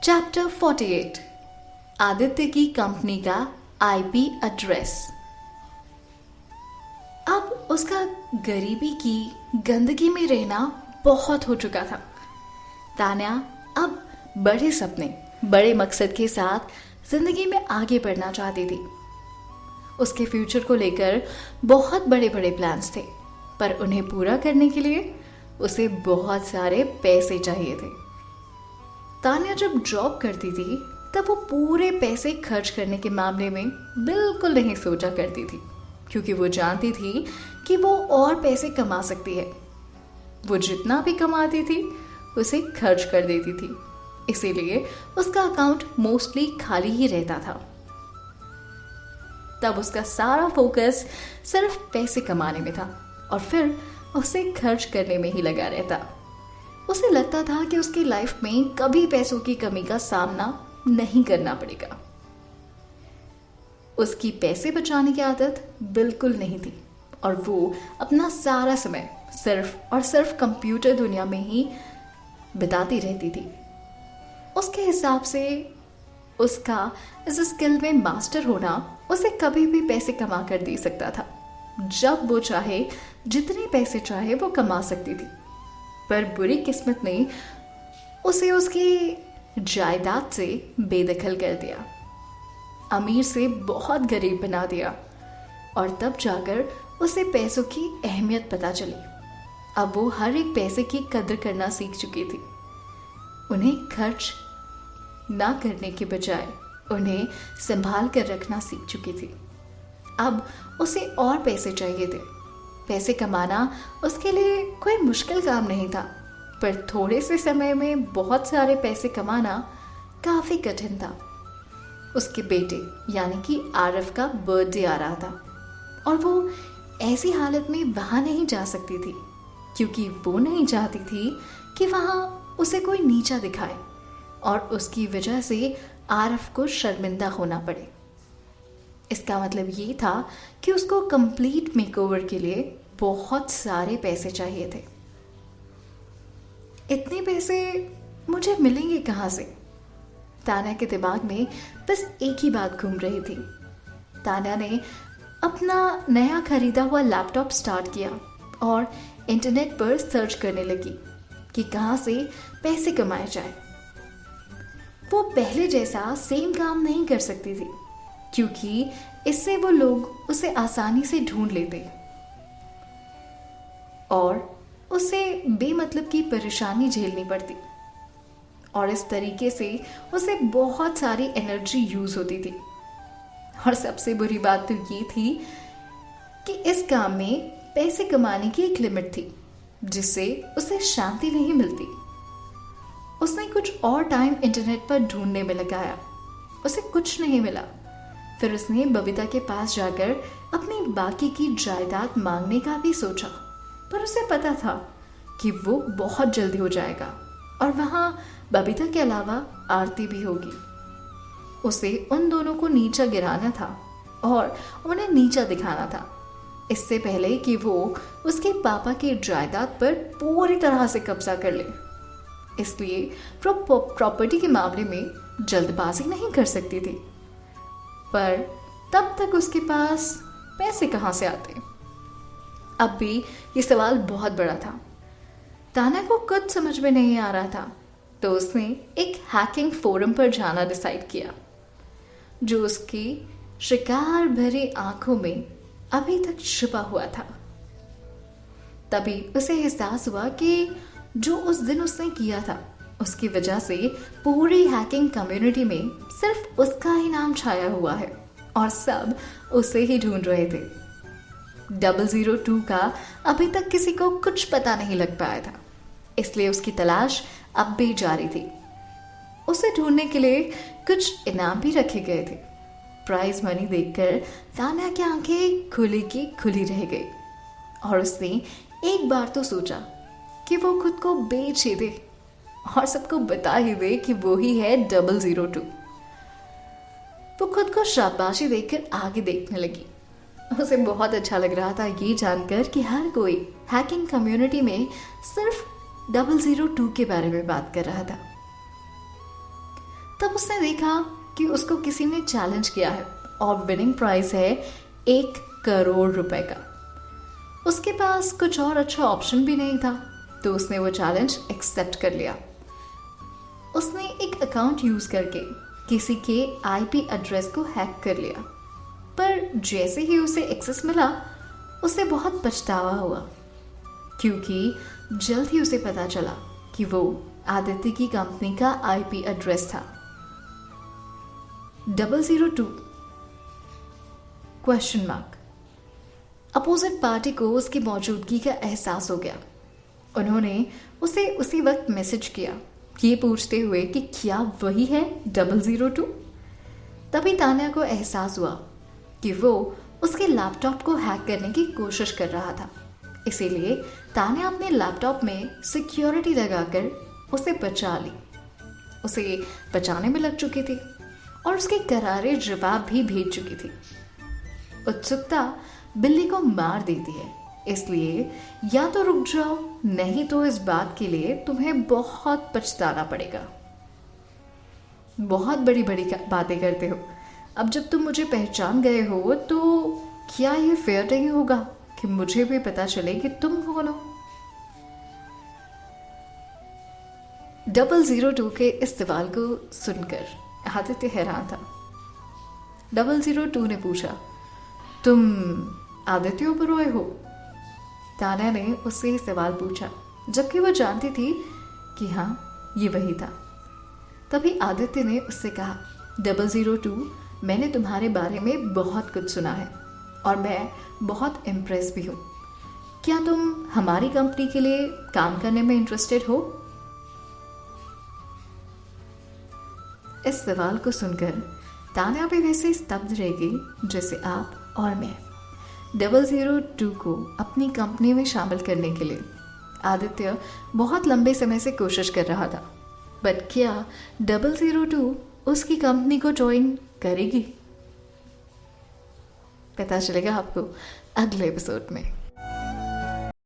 Chapter 48 Aditya की company का IP address. अब उसका गरीबी की गंदगी में रहना बहुत हो चुका था। तान्या अब बड़े सपने, बड़े मकसद के साथ जिंदगी में आगे बढ़ना चाहती थी। उसके फ्यूचर को लेकर बहुत बड़े बड़े प्लान्स थे, पर उन्हें पूरा करने के लिए उसे बहुत सारे पैसे चाहिए थे। तान्या जब जॉब करती थी तब वो पूरे पैसे खर्च करने के मामले में बिल्कुल नहीं सोचा करती थी, क्योंकि वो जानती थी कि वो और पैसे कमा सकती है। वो जितना भी कमाती थी उसे खर्च कर देती थी, इसीलिए उसका अकाउंट मोस्टली खाली ही रहता था। तब उसका सारा फोकस सिर्फ पैसे कमाने में था और फिर उसे खर्च करने में ही लगा रहता। उसे लगता था कि उसकी लाइफ में कभी पैसों की कमी का सामना नहीं करना पड़ेगा। उसकी पैसे बचाने की आदत बिल्कुल नहीं थी और वो अपना सारा समय सिर्फ और सिर्फ कंप्यूटर दुनिया में ही बिताती रहती थी। उसके हिसाब से उसका इस स्किल में मास्टर होना उसे कभी भी पैसे कमा कर दे सकता था। जब वो चाहे जितने पैसे चाहे वो कमा सकती थी, पर बुरी किस्मत ने उसे उसकी जायदाद से बेदखल कर दिया, अमीर से बहुत गरीब बना दिया और तब जाकर उसे पैसों की अहमियत पता चली। अब वो हर एक पैसे की कदर करना सीख चुकी थी। उन्हें खर्च ना करने के बजाय उन्हें संभाल कर रखना सीख चुकी थी। अब उसे और पैसे चाहिए थे। पैसे कमाना उसके लिए कोई मुश्किल काम नहीं था, पर थोड़े से समय में बहुत सारे पैसे कमाना काफी कठिन था। उसके बेटे यानी कि आरफ का बर्थडे आ रहा था और वो ऐसी हालत में वहां नहीं जा सकती थी, क्योंकि वो नहीं चाहती थी कि वहां उसे कोई नीचा दिखाए और उसकी वजह से आरफ को शर्मिंदा होना पड़े। इसका मतलब ये था कि उसको कंप्लीट मेकओवर के लिए बहुत सारे पैसे चाहिए थे। इतने पैसे मुझे मिलेंगे कहाँ से? तान्या के दिमाग में बस एक ही बात घूम रही थी। तान्या ने अपना नया खरीदा हुआ लैपटॉप स्टार्ट किया और इंटरनेट पर सर्च करने लगी कि कहाँ से पैसे कमाए जाए। वो पहले जैसा सेम काम नहीं कर सकती थी, क्योंकि इससे वो लोग उसे आसानी से ढूंढ लेते और उसे बेमतलब की परेशानी झेलनी पड़ती और इस तरीके से उसे बहुत सारी एनर्जी यूज होती थी। और सबसे बुरी बात तो ये थी कि इस काम में पैसे कमाने की एक लिमिट थी, जिससे उसे शांति नहीं मिलती। उसने कुछ और टाइम इंटरनेट पर ढूंढने में लगाया, उसे कुछ नहीं मिला। फिर उसने बबीता के पास जाकर अपनी बाकी की जायदाद मांगने का भी सोचा, पर उसे पता था कि वो बहुत जल्दी हो जाएगा और वहां बबीता के अलावा आरती भी होगी। उसे उन दोनों को नीचा गिराना था और उन्हें नीचा दिखाना था, इससे पहले कि वो उसके पापा की जायदाद पर पूरी तरह से कब्जा कर ले। इसलिए प्रॉपर्टी के मामले में जल्दबाजी नहीं कर सकती थी, पर तब तक उसके पास पैसे कहाँ से आते? अब भी ये सवाल बहुत बड़ा था। तान्या को कुछ समझ में नहीं आ रहा था, तो उसने एक हैकिंग फोरम पर जाना डिसाइड किया, जो उसकी शिकार भरी आंखों में अभी तक छुपा हुआ था। तभी उसे एहसास हुआ कि जो उस दिन उसने किया था उसकी वजह से पूरी हैकिंग कम्युनिटी में सिर्फ उसका ही नाम छाया हुआ है और सब उसे ही ढूंढ रहे थे। 002 का अभी तक किसी को कुछ पता नहीं लग पाया था, इसलिए उसकी तलाश अब भी जारी थी। उसे ढूंढने के लिए कुछ इनाम भी रखे गए थे। प्राइज मनी देखकर तान्या की आंखें खुली की खुली रह गई और उसने एक बार तो सोचा कि वो खुद को बेच ही दे और सबको बता ही दे कि वो ही है 002। वो खुद को शाबाशी देकर आगे देखने लगी। उसे बहुत अच्छा लग रहा था ये जानकर कि हर कोई हैकिंग कम्युनिटी में सिर्फ 002 के बारे में बात कर रहा था। तब उसने देखा कि उसको किसी ने चैलेंज किया है और विनिंग प्राइस है 1 करोड़ रुपए का। उसके पास कुछ और अच्छा ऑप्शन भी नहीं था, तो उसने वो चैलेंज एक्सेप्ट कर लिया। उसने एक अकाउंट यूज करके किसी के आईपी एड्रेस को हैक कर लिया, पर जैसे ही उसे एक्सेस मिला उसे बहुत पछतावा हुआ, क्योंकि जल्द ही उसे पता चला कि वो आदित्य की कंपनी का आईपी एड्रेस था 002 क्वेश्चन मार्क। अपोजिट पार्टी को उसकी मौजूदगी का एहसास हो गया। उन्होंने उसे उसी वक्त मैसेज किया, ये पूछते हुए कि क्या वही है 002। तभी तान्या को एहसास हुआ कि वो उसके लैपटॉप को हैक करने की कोशिश कर रहा था। इसीलिए तान्या अपने लैपटॉप में सिक्योरिटी लगाकर उसे बचा ली। उसे बचाने में लग चुकी थी और उसके करारे जवाब भी भेज चुकी थी। उत्सुकता बिल्ली को मार देती है, इसलिए या तो रुक जाओ, नहीं तो इस बात के लिए तुम्हें बहुत पछताना पड़ेगा। बहुत बड़ी बड़ी बातें करते हो। अब जब तुम मुझे पहचान गए हो तो क्या ये फेयर नहीं होगा कि मुझे भी पता चले कि तुम कौन हो। 002 के इस सवाल को सुनकर आदित्य हैरान था। 002 ने पूछा, तुम आदित्य ओबेरॉय हो? तान्या ने उससे सवाल पूछा, जबकि वो जानती थी कि हाँ, ये वही था। तभी आदित्य ने उससे कहा, 002, मैंने तुम्हारे बारे में बहुत कुछ सुना है और मैं बहुत इम्प्रेस भी हूँ। क्या तुम हमारी कंपनी के लिए काम करने में इंटरेस्टेड हो? इस सवाल को सुनकर तान्या भी वैसे स्तब्ध रह गई जैसे आप और मैं। 002 को अपनी कंपनी में शामिल करने के लिए आदित्य बहुत लंबे समय से कोशिश कर रहा था, बट क्या 002 उसकी कंपनी को ज्वाइन करेगी? पता चलेगा आपको अगले एपिसोड में।